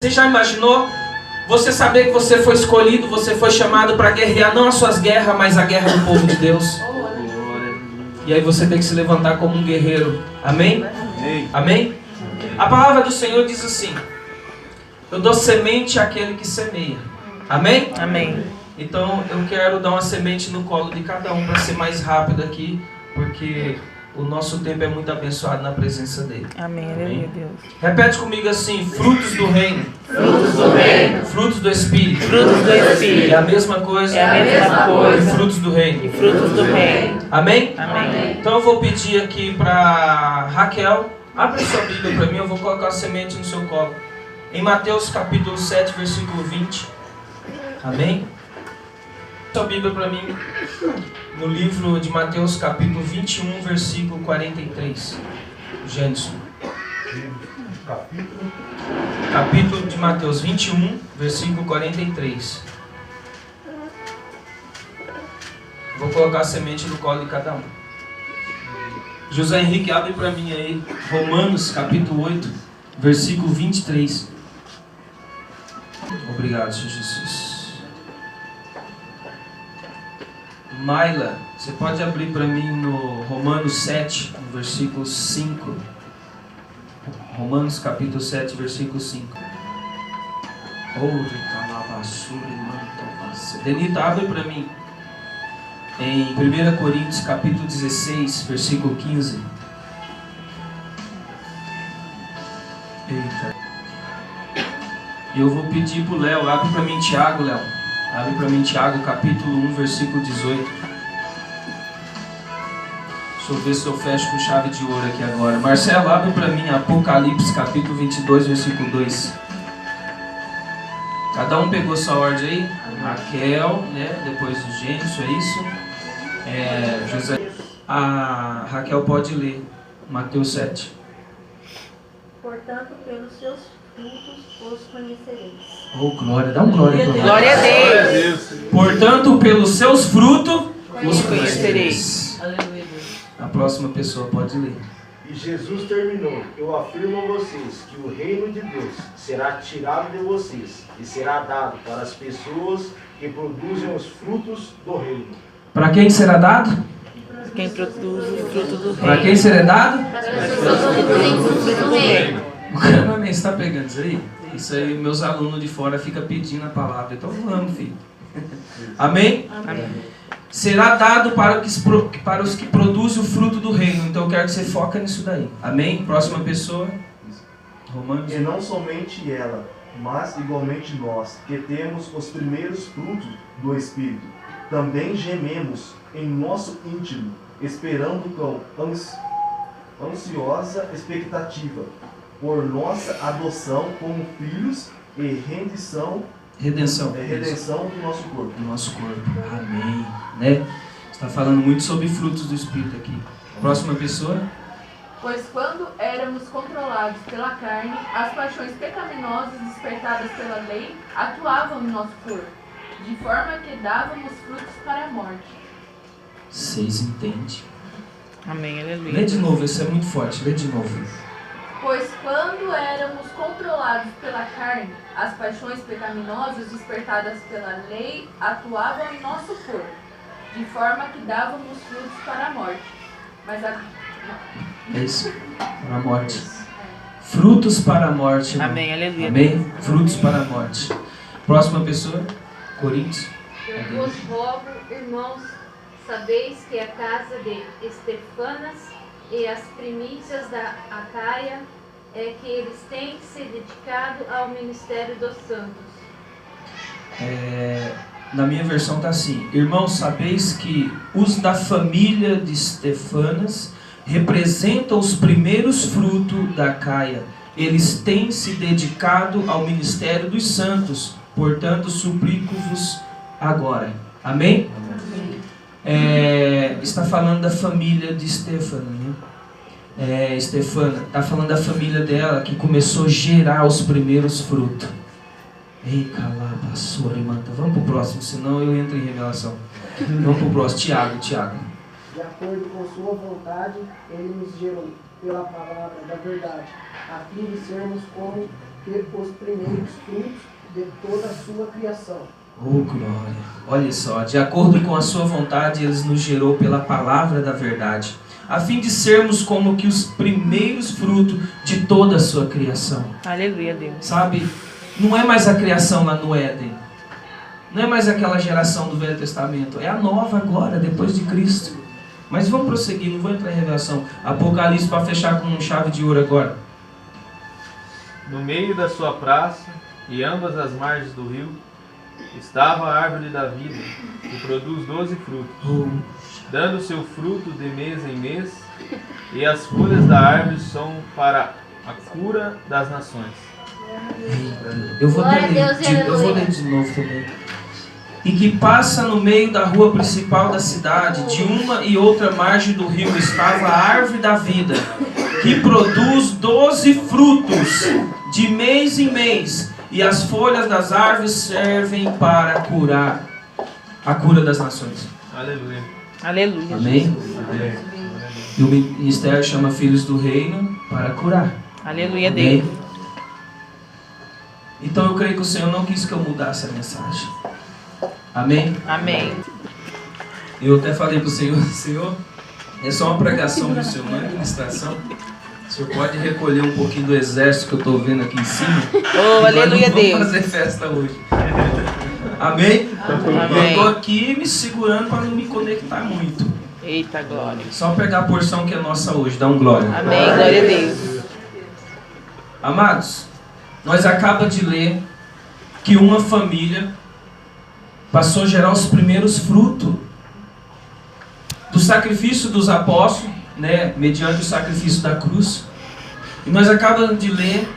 Você já imaginou? Você saber que você foi escolhido, você foi chamado para guerrear não as suas guerras, mas a guerra do povo de Deus. E aí você tem que se levantar como um guerreiro. Amém? Amém? A palavra do Senhor diz assim: eu dou semente àquele que semeia. Amém? Amém. Então eu quero dar uma semente no colo de cada um para ser mais rápido aqui, porque o nosso tempo é muito abençoado na presença dele. Amém. Amém. Deus. Repete comigo assim: frutos do reino. Frutos do reino. Frutos do Espírito. Frutos do Espírito. É a mesma coisa. É a mesma coisa. Frutos do reino. E frutos do reino. Amém? Amém. Então eu vou pedir aqui para Raquel, abre sua Bíblia para mim, eu vou colocar a semente no seu colo. Em Mateus capítulo 7, versículo 20. Amém? Sua Bíblia para mim no livro de Mateus capítulo 21, versículo 43. Gênesis. Capítulo de Mateus 21, versículo 43. Vou colocar a semente no colo de cada um. José Henrique, abre para mim aí Romanos capítulo 8, versículo 23. Obrigado, Senhor Jesus. Maila, você pode abrir para mim no Romanos 7, no versículo 5. Romanos capítulo 7, versículo 5. Denita, abre para mim em 1 Coríntios capítulo 16, versículo 15. Eita. E eu vou pedir para o Léo, abre para mim Tiago, Léo. Abre para mim Tiago capítulo 1, versículo 18. Deixa eu ver se eu fecho com chave de ouro aqui agora. Marcelo, abre para mim Apocalipse capítulo 22, versículo 2. Cada um pegou sua ordem aí? Raquel, né? Depois o Gênesis, é isso? José. A Raquel pode ler Mateus 7. Portanto, pelos seus frutos os conhecereis. Oh, glória, dá um glória para nós. Glória a Deus. Portanto, pelos seus frutos os Conhecereis. conhecereis. Aleluia. A próxima pessoa pode ler. E Jesus terminou: eu afirmo a vocês que o reino de Deus será tirado de vocês e será dado para as pessoas que produzem os frutos do reino. Para quem será dado? Quem produz o fruto do Para reino. quem será dado? Para as pessoas que produzem frutos do reino. O Canamém está pegando isso aí? Isso aí, meus alunos de fora ficam pedindo a palavra. Então vamos, filho. Amém? Amém. Será dado para os que produzem o fruto do reino. Então eu quero que você foque nisso daí. Amém? Próxima pessoa. Romanos. E não somente ela, mas igualmente nós, que temos os primeiros frutos do Espírito, também gememos em nosso íntimo, esperando com ansiosa expectativa por nossa adoção como filhos e redenção do nosso corpo. Do nosso corpo. Amém. Né? Está falando muito sobre frutos do Espírito aqui. Próxima pessoa. Pois quando éramos controlados pela carne, as paixões pecaminosas despertadas pela lei atuavam em nosso corpo, de forma que dávamos frutos para a morte. Vocês entendem? Amém. Lê Aleluia. de novo, isso é muito forte. Lê de novo. Pois quando éramos controlados pela carne, as paixões pecaminosas despertadas pela lei atuavam em nosso corpo, de forma que dávamos frutos para a morte. Mas a... É isso. Para a morte. Frutos para a morte. Irmão. Amém. Aleluia. Amém? Frutos para a morte. Próxima pessoa. Coríntios. Eu vos rogo, irmãos, sabeis que a casa de Estefanas e as primícias da Acaia é que eles têm se dedicado ao ministério dos santos. Na minha versão está assim: irmãos, sabeis que os da família de Estefanas representam os primeiros frutos da Acaia. Eles têm se dedicado ao ministério dos santos. Portanto, suplico-vos agora. Amém? Está falando da família de Estefana, né? Estefana, está falando da família dela que começou a gerar os primeiros frutos. Ei, calabasura, manta. Vamos para o próximo, senão eu entro em revelação. Vamos para o próximo. Tiago. De acordo com sua vontade, ele nos gerou pela palavra da verdade, a fim de sermos como que os primeiros frutos de toda a sua criação. Oh, glória! Olha só, de acordo com a sua vontade, Ele nos gerou pela palavra da verdade, a fim de sermos como que os primeiros frutos de toda a sua criação. Aleluia, Deus. Sabe, não é mais a criação lá no Éden. Não é mais aquela geração do Velho Testamento. É a nova agora, depois de Cristo. Mas vamos prosseguir, não vou entrar em revelação. Apocalipse para fechar com chave de ouro agora. No meio da sua praça, e ambas as margens do rio, estava a árvore da vida, que produz 12 frutos, dando seu fruto de mês em mês, e as folhas da árvore são para a cura das nações. Eu vou Glória a Deus e eu vou ler de novo também. E que passa no meio da rua principal da cidade, de uma e outra margem do rio, estava a árvore da vida, que produz 12 frutos, de mês em mês, e as folhas das árvores servem para curar a cura das nações. Aleluia. Aleluia. Amém? Amém. E o ministério chama Filhos do Reino para curar. Aleluia, Amém? Deus. Então eu creio que o Senhor não quis que eu mudasse a mensagem. Amém? Amém. Eu até falei para o Senhor, Senhor, é só uma pregação do Senhor, não é administração. O Senhor pode recolher um pouquinho do exército que eu estou vendo aqui em cima. Oh, aleluia, Deus. Deus. Vamos fazer festa hoje. Amém? Eu estou aqui me segurando para não me conectar muito. Eita, glória. Só pegar a porção que é nossa hoje, dá um glória. Amém, glória a Deus. Amados, nós acabamos de ler que uma família passou a gerar os primeiros frutos do sacrifício dos apóstolos, né, mediante o sacrifício da cruz. E nós acabamos de ler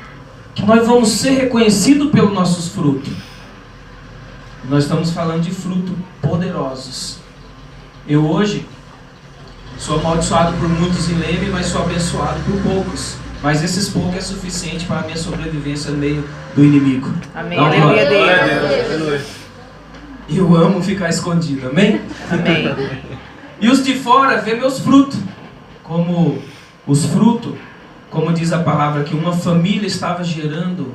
que nós vamos ser reconhecidos pelos nossos frutos. Nós estamos falando de frutos poderosos. Eu hoje sou amaldiçoado por muitos em Leme, mas sou abençoado por poucos. Mas esses poucos é suficiente para a minha sobrevivência no meio do inimigo. Amém, Dá uma aleluia, glória. Deus. Eu amo ficar escondido, amém? Amém. E os de fora vê meus frutos. Como os frutos, como diz a palavra, que uma família estava gerando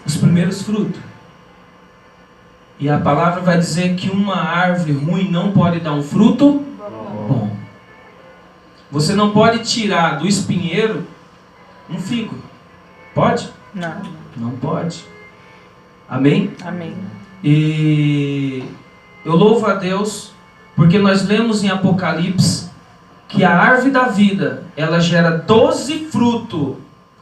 os primeiros frutos. E a palavra vai dizer que uma árvore ruim não pode dar um fruto bom. Você não pode tirar do espinheiro um figo. Pode? Não. Não pode. Amém? Amém. E eu louvo a Deus porque nós lemos em Apocalipse que a árvore da vida, ela gera 12 frutos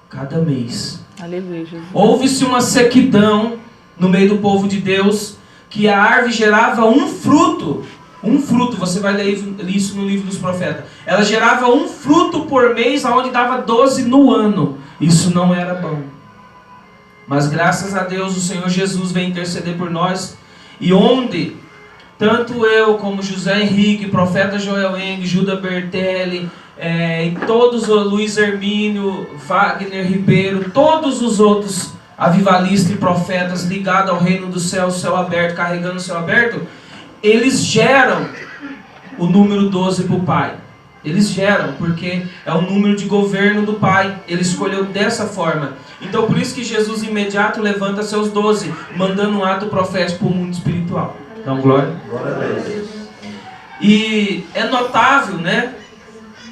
cada mês. Aleluia, Jesus. Houve-se uma sequidão no meio do povo de Deus, que a árvore gerava um fruto, você vai ler isso no livro dos profetas. Ela gerava um fruto por mês, onde dava 12 no ano. Isso não era bom. Mas graças a Deus o Senhor Jesus vem interceder por nós. E onde tanto eu como José Henrique, profeta Joel Eng, Judas Bertelli, e todos, o Luiz Hermínio, Wagner Ribeiro, todos os outros avivalistas e profetas ligados ao reino do céu, céu aberto, carregando o céu aberto, eles geram o número 12 para o Pai. Eles geram, porque é o número de governo do Pai. Ele escolheu dessa forma. Então por isso que Jesus imediato levanta seus 12, mandando um ato profético para o mundo espiritual. Dá glória. Glória a Deus. E é notável, né?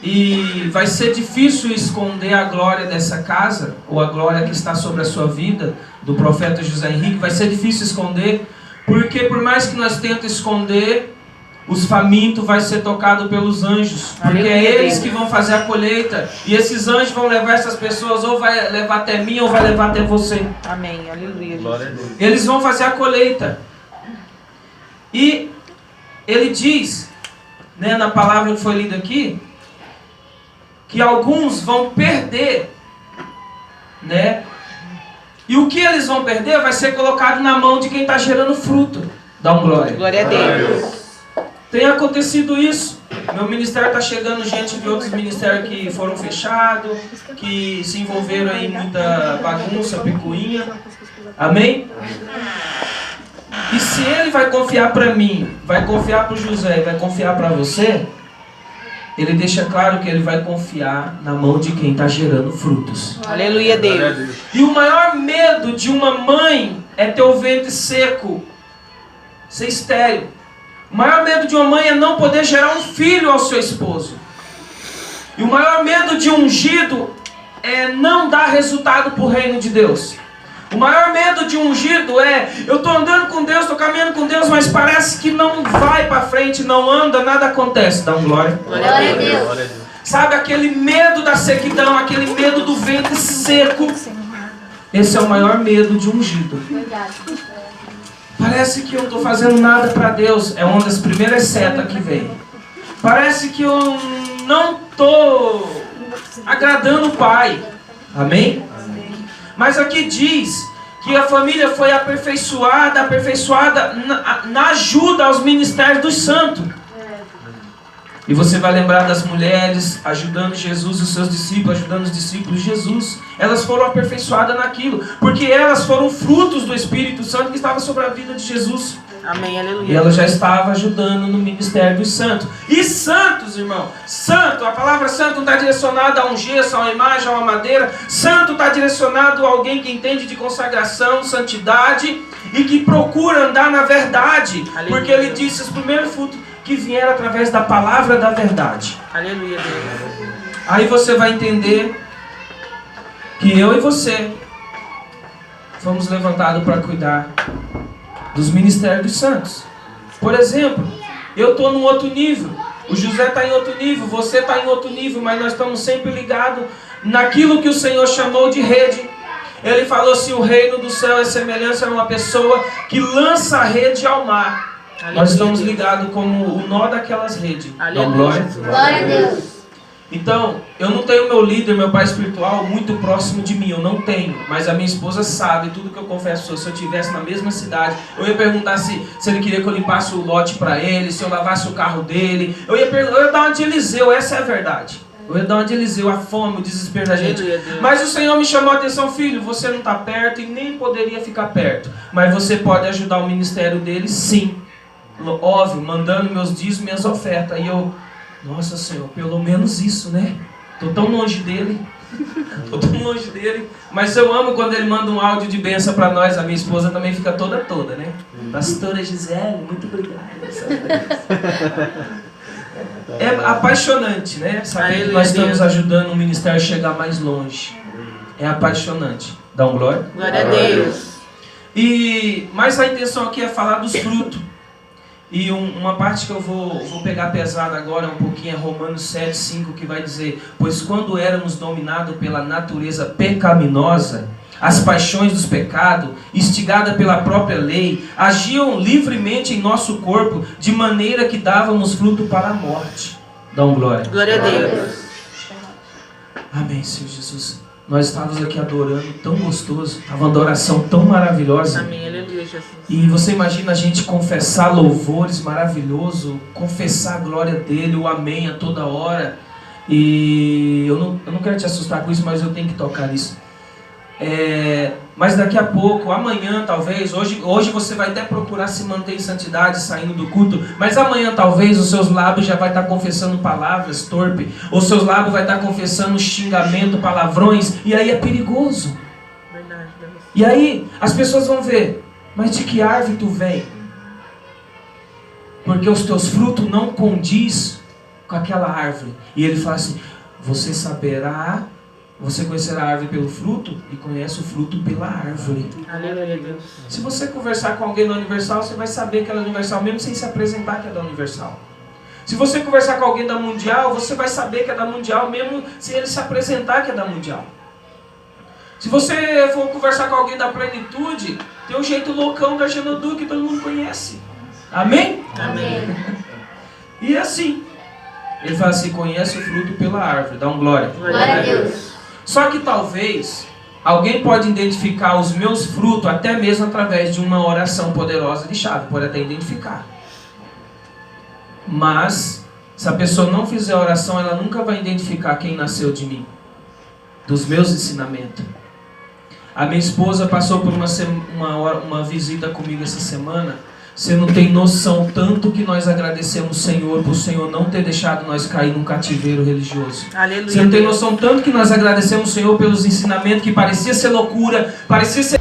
E vai ser difícil esconder a glória dessa casa, ou a glória que está sobre a sua vida, do profeta José Henrique. Vai ser difícil esconder, porque por mais que nós tentemos esconder, os famintos vai ser tocado pelos anjos, porque é eles que vão fazer a colheita, e esses anjos vão levar essas pessoas, ou vai levar até mim, ou vai levar até você. Amém, aleluia, Glória a Jesus. Deus. Eles vão fazer a colheita. E ele diz, né, na palavra que foi lida aqui, que alguns vão perder, né? E o que eles vão perder vai ser colocado na mão de quem está gerando fruto. Dá um glória. Glória a Deus. Tem acontecido isso. Meu ministério está chegando gente de outros ministérios que foram fechados, que se envolveram em muita bagunça, picuinha. Amém? E se ele vai confiar para mim, vai confiar para o José, vai confiar para você, ele deixa claro que ele vai confiar na mão de quem está gerando frutos. Aleluia, Deus. E o maior medo de uma mãe é ter o ventre seco, ser estéril. O maior medo de uma mãe é não poder gerar um filho ao seu esposo. E o maior medo de um ungido é não dar resultado para o reino de Deus. O maior medo de um ungido é: eu estou andando com Deus, estou caminhando com Deus, mas parece que não vai para frente, não anda, nada acontece. Dá um glória. Glória a Deus. Sabe aquele medo da sequidão, aquele medo do ventre seco? Esse é o maior medo de um ungido. Verdade. Parece que eu não estou fazendo nada para Deus. É uma das primeiras setas que vem. Parece que eu não estou agradando o Pai. Amém? Mas aqui diz que a família foi aperfeiçoada na ajuda aos ministérios dos santos. E você vai lembrar das mulheres ajudando Jesus e os seus discípulos, ajudando os discípulos de Jesus. Elas foram aperfeiçoadas naquilo, porque elas foram frutos do Espírito Santo que estava sobre a vida de Jesus. Amém, E aleluia. ela já estava ajudando no ministério dos santos. E santos, irmão, santo, a palavra santo não está direcionada a um gesso, a uma imagem, a uma madeira. Santo está direcionado a alguém que entende de consagração, santidade e que procura andar na verdade. Aleluia. Porque ele disse: os primeiros frutos que vieram através da palavra da verdade. Aleluia, Deus. Aí você vai entender que eu e você fomos levantados para cuidar dos ministérios dos santos. Por exemplo, eu estou num outro nível, o José está em outro nível, você está em outro nível, mas nós estamos sempre ligados naquilo que o Senhor chamou de rede. Ele falou assim: o reino do céu é semelhança a uma pessoa que lança a rede ao mar. Aleluia, Nós estamos Deus. ligados como o nó daquelas redes. Aleluia, Dá glória. Jesus. Glória a Deus. Então, eu não tenho meu líder, meu pai espiritual muito próximo de mim, eu não tenho. Mas a minha esposa sabe tudo que eu confesso. Se eu estivesse na mesma cidade, eu ia perguntar se ele queria que eu limpasse o lote para ele, se eu lavasse o carro dele. Eu ia dar uma de Eliseu, essa é a verdade. Eu ia dar uma de Eliseu, a fome, o desespero da gente. Aleluia, Deus. Mas o Senhor me chamou a atenção: filho, você não está perto e nem poderia ficar perto. Mas você pode ajudar o ministério dele, sim. Óbvio, mandando meus dízimos, minhas ofertas. E eu, nossa Senhor, pelo menos isso, né? Estou tão longe dele. Mas eu amo quando ele manda um áudio de bênção para nós. A minha esposa também fica toda, né? Pastora Gisele, muito obrigado. É apaixonante, né? Saber que nós estamos ajudando o ministério a chegar mais longe. É apaixonante. Dá um glória. Glória a Deus. Mas a intenção aqui é falar dos frutos. E uma parte que eu vou pegar pesada agora um pouquinho é Romanos 7:5, que vai dizer: pois quando éramos dominados pela natureza pecaminosa, as paixões dos pecados, instigadas pela própria lei, agiam livremente em nosso corpo, de maneira que dávamos fruto para a morte. Dá um glória. Glória a Deus. Amém, Senhor Jesus. Nós estávamos aqui adorando, tão gostoso. Estava uma adoração tão maravilhosa. Amém, aleluia, Jesus. E você imagina a gente confessar louvores maravilhoso, confessar a glória dele, o amém a toda hora. E eu não quero te assustar com isso, mas eu tenho que tocar nisso. Mas daqui a pouco, amanhã talvez, hoje você vai até procurar se manter em santidade saindo do culto, mas amanhã talvez os seus lábios já vai estar confessando palavras torpes, os seus lábios vai estar confessando xingamento, palavrões, e aí é perigoso. Verdade, Deus. E aí as pessoas vão ver: mas de que árvore tu vem? Porque os teus frutos não condiz com aquela árvore. E ele fala assim: você conhecerá a árvore pelo fruto e conhece o fruto pela árvore. Aleluia, Deus. Se você conversar com alguém da Universal, você vai saber que ela é da Universal, mesmo sem se apresentar que é da Universal. Se você conversar com alguém da Mundial, você vai saber que é da Mundial, mesmo sem ele se apresentar que é da Mundial. Se você for conversar com alguém da Plenitude, tem um jeito loucão da Genodu que todo mundo conhece. Amém? Amém. E assim, ele fala assim: conhece o fruto pela árvore. Dá um glória. Glória a Deus. Só que talvez alguém pode identificar os meus frutos até mesmo através de uma oração poderosa de chave. Pode até identificar. Mas se a pessoa não fizer oração, ela nunca vai identificar quem nasceu de mim, dos meus ensinamentos. A minha esposa passou por uma visita comigo essa semana. Você não tem noção tanto que nós agradecemos o Senhor por o Senhor não ter deixado nós cair num cativeiro religioso. Aleluia. Você não tem noção tanto que nós agradecemos o Senhor pelos ensinamentos que parecia ser loucura, parecia ser